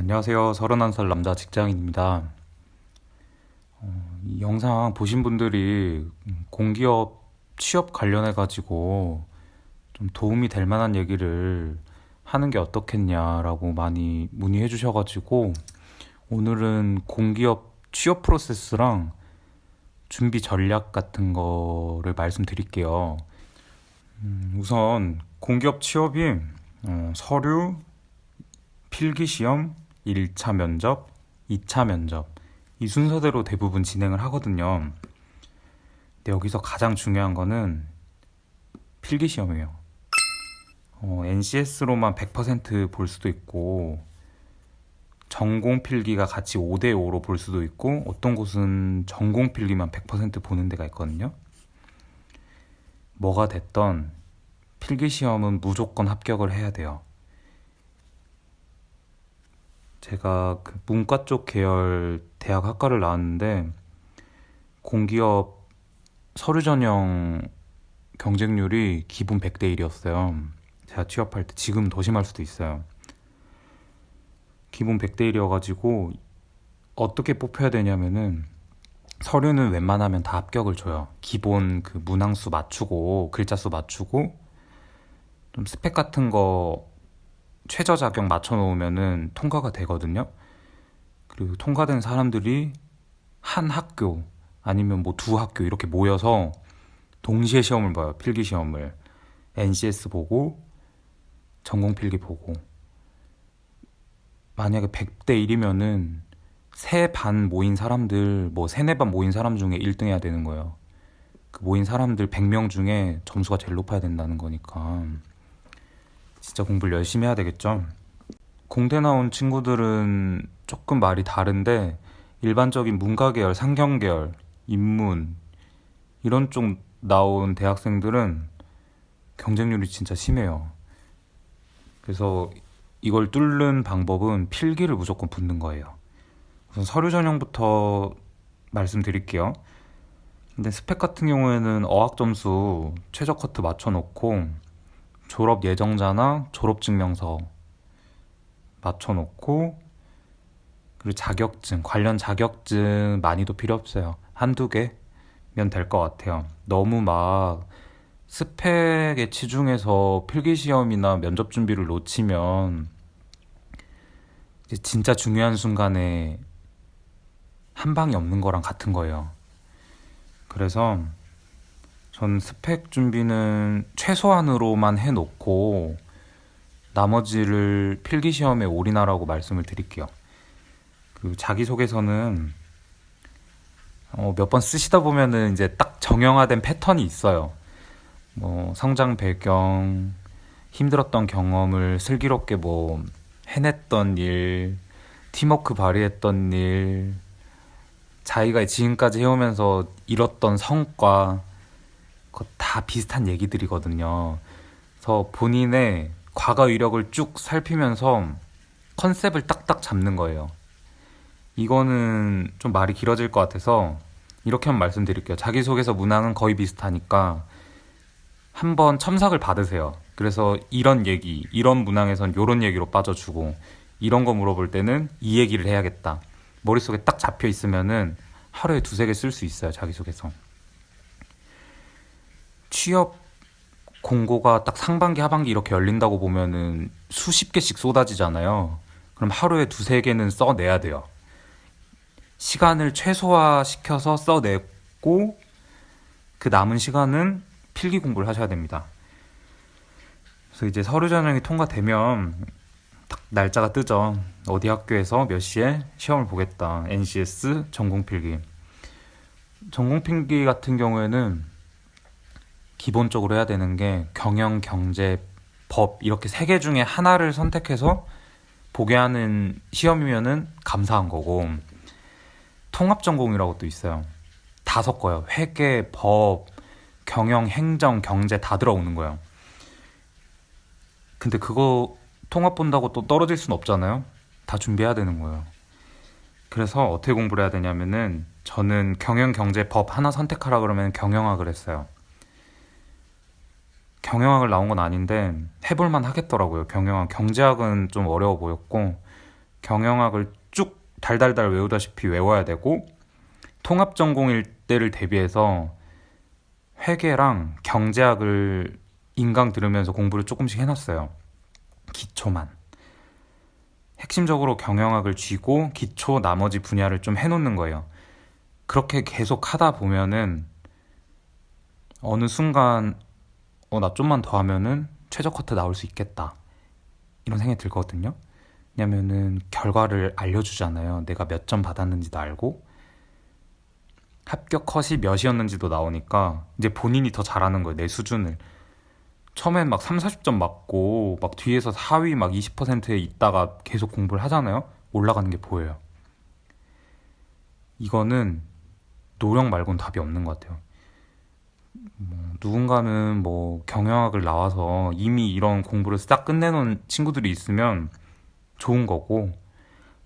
안녕하세요. 31살 남자 직장인입니다. 이 영상 보신 분들이 공기업 취업 관련해가지고 좀 도움이 될 만한 얘기를 하는 게 어떻겠냐라고 많이 문의해 주셔가지고 오늘은 공기업 취업 프로세스랑 준비 전략 같은 거를 말씀드릴게요. 우선 공기업 취업이 서류, 필기시험, 1차 면접, 2차 면접 이 순서대로 대부분 진행을 하거든요. 근데 여기서 가장 중요한 거는 필기시험이에요. NCS로만 100% 볼 수도 있고 전공 필기가 같이 5대5로 볼 수도 있고 어떤 곳은 전공 필기만 100% 보는 데가 있거든요. 뭐가 됐던 필기시험은 무조건 합격을 해야 돼요. 제가 그 문과 쪽 계열 대학 학과를 나왔는데 공기업 서류 전형 경쟁률이 기본 100대 1이었어요. 제가 취업할 때 지금 더 심할 수도 있어요. 기본 100대 1이어가지고 어떻게 뽑혀야 되냐면은 서류는 웬만하면 다 합격을 줘요. 기본 그 문항수 맞추고 글자 수 맞추고 좀 스펙 같은 거 최저 자격 맞춰 놓으면은 통과가 되거든요. 그리고 통과된 사람들이 한 학교 아니면 뭐 두 학교 이렇게 모여서 동시에 시험을 봐요. 필기 시험을 NCS 보고 전공 필기 보고 만약에 100대 1이면은 세 반 모인 사람들 뭐 세네 반 모인 사람 중에 1등 해야 되는 거예요. 그 모인 사람들 100명 중에 점수가 제일 높아야 된다는 거니까 진짜 공부를 열심히 해야 되겠죠. 공대 나온 친구들은 조금 말이 다른데 일반적인 문과 계열, 상경 계열, 인문 이런 쪽 나온 대학생들은 경쟁률이 진짜 심해요. 그래서 이걸 뚫는 방법은 필기를 무조건 붙는 거예요. 우선 서류 전형부터 말씀드릴게요. 근데 스펙 같은 경우에는 어학 점수 최저 커트 맞춰놓고 졸업 예정자나 졸업 증명서 맞춰놓고 그리고 자격증, 관련 자격증 많이도 필요 없어요. 한두 개면 될 것 같아요. 너무 막 스펙에 치중해서 필기시험이나 면접 준비를 놓치면 이제 진짜 중요한 순간에 한 방이 없는 거랑 같은 거예요. 그래서 전 스펙 준비는 최소한으로만 해놓고 나머지를 필기시험에 올인하라고 말씀을 드릴게요. 그 자기소개서는 몇 번 쓰시다 보면은 이제 딱 정형화된 패턴이 있어요. 뭐 성장 배경, 힘들었던 경험을 슬기롭게 뭐 해냈던 일, 팀워크 발휘했던 일, 자기가 지금까지 해오면서 이뤘던 성과, 그거 다 비슷한 얘기들이거든요. 그래서 본인의 과거 이력을 쭉 살피면서 컨셉을 딱딱 잡는 거예요. 이거는 좀 말이 길어질 것 같아서 이렇게 한번 말씀드릴게요. 자기소개서 문항은 거의 비슷하니까 한번 첨삭을 받으세요. 그래서 이런 얘기, 이런 문항에선 이런 얘기로 빠져주고 이런 거 물어볼 때는 이 얘기를 해야겠다. 머릿속에 딱 잡혀 있으면은 하루에 두세 개 쓸 수 있어요. 자기소개서. 취업 공고가 딱 상반기, 하반기 이렇게 열린다고 보면은 수십 개씩 쏟아지잖아요. 그럼 하루에 두세 개는 써내야 돼요. 시간을 최소화시켜서 써내고 그 남은 시간은 필기 공부를 하셔야 됩니다. 그래서 이제 서류 전형이 통과되면 딱 날짜가 뜨죠. 어디 학교에서 몇 시에 시험을 보겠다. NCS 전공필기. 전공필기 같은 경우에는 기본적으로 해야 되는 게 경영, 경제, 법 이렇게 세 개 중에 하나를 선택해서 보게 하는 시험이면은 감사한 거고 통합전공이라고 또 있어요. 다 섞어요. 회계, 법, 경영, 행정, 경제 다 들어오는 거예요. 근데 그거 통합 본다고 또 떨어질 순 없잖아요. 다 준비해야 되는 거예요. 그래서 어떻게 공부를 해야 되냐면은 저는 경영, 경제, 법 하나 선택하라 그러면 경영학을 했어요. 경영학을 나온 건 아닌데 해볼만 하겠더라고요. 경영학, 경제학은 좀 어려워 보였고 경영학을 쭉 달달달 외우다시피 외워야 되고 통합 전공일 때를 대비해서 회계랑 경제학을 인강 들으면서 공부를 조금씩 해놨어요. 기초만. 핵심적으로 경영학을 쥐고 기초 나머지 분야를 좀 해놓는 거예요. 그렇게 계속 하다 보면은 어느 순간 나 좀만 더 하면은 최저 커트 나올 수 있겠다 이런 생각이 들거든요. 왜냐면은 결과를 알려주잖아요. 내가 몇 점 받았는지도 알고 합격 컷이 몇이었는지도 나오니까 이제 본인이 더 잘하는 거예요. 내 수준을. 처음엔 막 3, 40점 맞고 막 뒤에서 4위 막 20%에 있다가 계속 공부를 하잖아요. 올라가는 게 보여요. 이거는 노력 말고는 답이 없는 것 같아요. 누군가는 뭐 경영학을 나와서 이미 이런 공부를 싹 끝내놓은 친구들이 있으면 좋은 거고,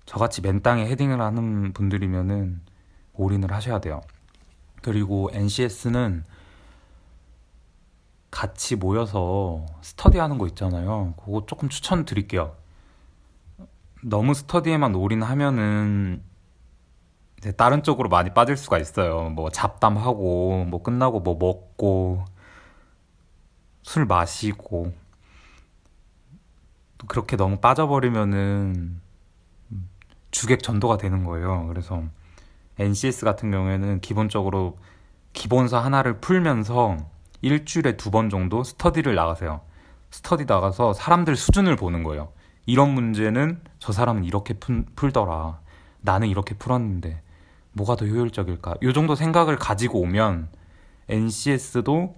저같이 맨땅에 헤딩을 하는 분들이면은 올인을 하셔야 돼요. 그리고 NCS는 같이 모여서 스터디하는 거 있잖아요. 그거 조금 추천드릴게요. 너무 스터디에만 올인하면은 이제 다른 쪽으로 많이 빠질 수가 있어요. 뭐 잡담하고 뭐 끝나고 뭐 먹고 술 마시고 또 그렇게 너무 빠져버리면은 주객 전도가 되는 거예요. 그래서 NCS 같은 경우에는 기본적으로 기본서 하나를 풀면서 일주일에 2번 정도 스터디를 나가세요. 스터디 나가서 사람들 수준을 보는 거예요. 이런 문제는 저 사람은 이렇게 풀더라. 나는 이렇게 풀었는데 뭐가 더 효율적일까? 이 정도 생각을 가지고 오면 NCS도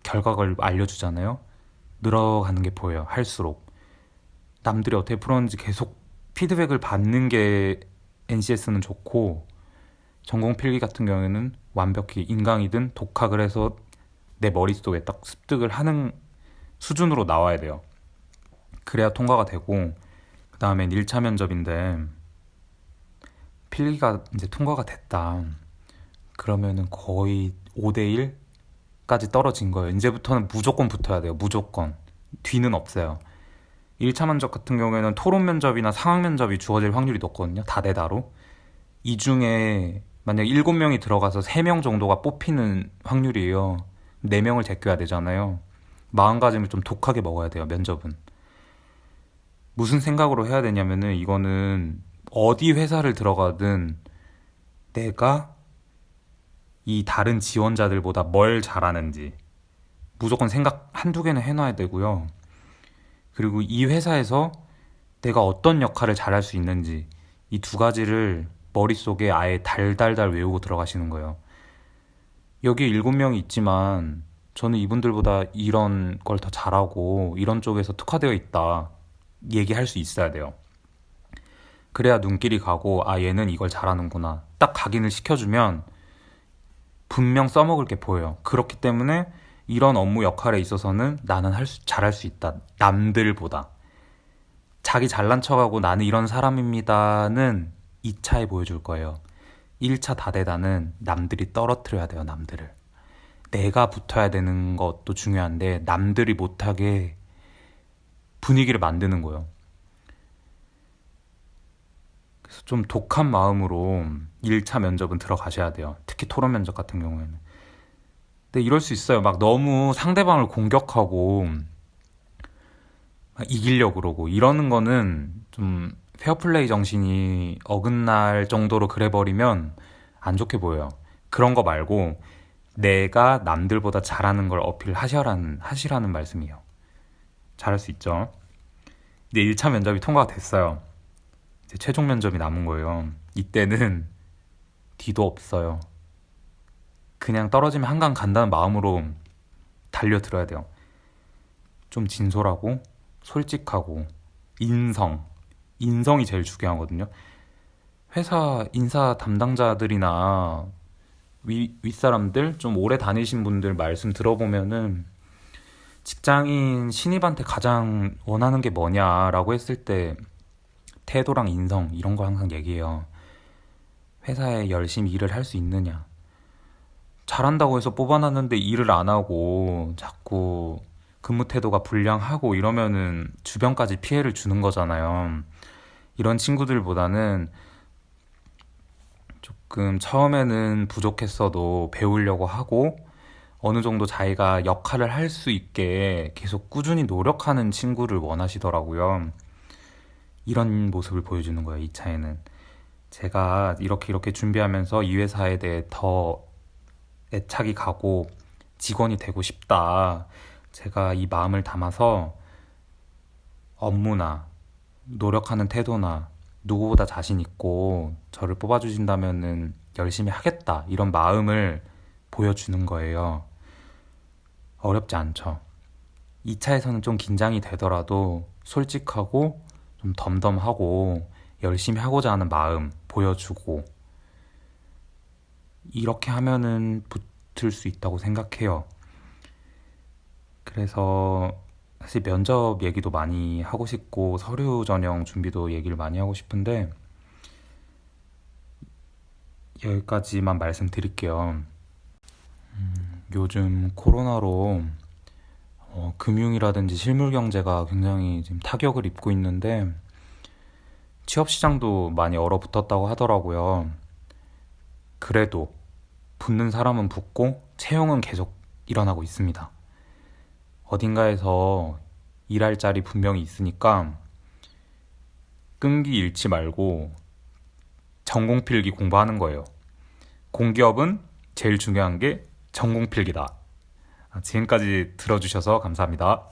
결과를 알려주잖아요. 늘어가는 게 보여요. 할수록. 남들이 어떻게 풀었는지 계속 피드백을 받는 게 NCS는 좋고, 전공 필기 같은 경우에는 완벽히 인강이든 독학을 해서 내 머릿속에 딱 습득을 하는 수준으로 나와야 돼요. 그래야 통과가 되고, 그 다음엔 1차 면접인데 필기가 이제 통과가 됐다. 그러면은 거의 5대1까지 떨어진 거예요. 이제부터는 무조건 붙어야 돼요. 무조건. 뒤는 없어요. 1차 면접 같은 경우에는 토론 면접이나 상황 면접이 주어질 확률이 높거든요. 다대다로. 이 중에 만약 7명이 들어가서 3명 정도가 뽑히는 확률이에요. 4명을 제껴야 되잖아요. 마음가짐을 좀 독하게 먹어야 돼요. 면접은. 무슨 생각으로 해야 되냐면은, 이거는 어디 회사를 들어가든 내가 이 다른 지원자들보다 뭘 잘하는지 무조건 생각 한두 개는 해놔야 되고요. 그리고 이 회사에서 내가 어떤 역할을 잘할 수 있는지, 이 2가지를 머릿속에 아예 달달달 외우고 들어가시는 거예요. 여기 7명이 있지만 저는 이분들보다 이런 걸 더 잘하고 이런 쪽에서 특화되어 있다 얘기할 수 있어야 돼요. 그래야 눈길이 가고, 얘는 이걸 잘하는구나 딱 각인을 시켜주면 분명 써먹을 게 보여요. 그렇기 때문에 이런 업무 역할에 있어서는 나는 잘할 수 있다. 남들보다. 자기 잘난 척하고 나는 이런 사람입니다는 2차에 보여줄 거예요. 1차 다대다는 남들이 떨어뜨려야 돼요. 남들을. 내가 붙어야 되는 것도 중요한데 남들이 못하게 분위기를 만드는 거예요. 그래서 좀 독한 마음으로 1차 면접은 들어가셔야 돼요. 특히 토론 면접 같은 경우에는. 근데 이럴 수 있어요. 막 너무 상대방을 공격하고 막 이기려고 그러고 이러는 거는 좀 페어플레이 정신이 어긋날 정도로 그래버리면 안 좋게 보여요. 그런 거 말고 내가 남들보다 잘하는 걸 하시라는 말씀이에요. 잘할 수 있죠. 이제 1차 면접이 통과가 됐어요. 이제 최종 면접이 남은 거예요. 이때는 뒤도 없어요. 그냥 떨어지면 한강 간다는 마음으로 달려들어야 돼요. 좀 진솔하고 솔직하고 인성이 제일 중요하거든요. 회사 인사 담당자들이나 윗사람들 좀 오래 다니신 분들 말씀 들어보면은 직장인 신입한테 가장 원하는 게 뭐냐라고 했을 때 태도랑 인성 이런 거 항상 얘기해요. 회사에 열심히 일을 할 수 있느냐. 잘한다고 해서 뽑아놨는데 일을 안 하고 자꾸 근무 태도가 불량하고 이러면은 주변까지 피해를 주는 거잖아요. 이런 친구들보다는 조금 처음에는 부족했어도 배우려고 하고 어느 정도 자기가 역할을 할 수 있게 계속 꾸준히 노력하는 친구를 원하시더라고요. 이런 모습을 보여주는 거예요, 이 차에는. 제가 이렇게 준비하면서 이 회사에 대해 더 애착이 가고 직원이 되고 싶다. 제가 이 마음을 담아서 업무나 노력하는 태도나 누구보다 자신 있고 저를 뽑아주신다면은 열심히 하겠다. 이런 마음을 보여주는 거예요. 어렵지 않죠. 2차에서는 좀 긴장이 되더라도 솔직하고 좀 덤덤하고 열심히 하고자 하는 마음 보여주고 이렇게 하면은 붙을 수 있다고 생각해요. 그래서 사실 면접 얘기도 많이 하고 싶고 서류 전형 준비도 얘기를 많이 하고 싶은데 여기까지만 말씀드릴게요. 요즘 코로나로 금융이라든지 실물 경제가 굉장히 지금 타격을 입고 있는데 취업 시장도 많이 얼어붙었다고 하더라고요. 그래도 붙는 사람은 붙고 채용은 계속 일어나고 있습니다. 어딘가에서 일할 자리 분명히 있으니까 끈기 잃지 말고 전공필기 공부하는 거예요. 공기업은 제일 중요한 게 전공필기다. 지금까지 들어주셔서 감사합니다.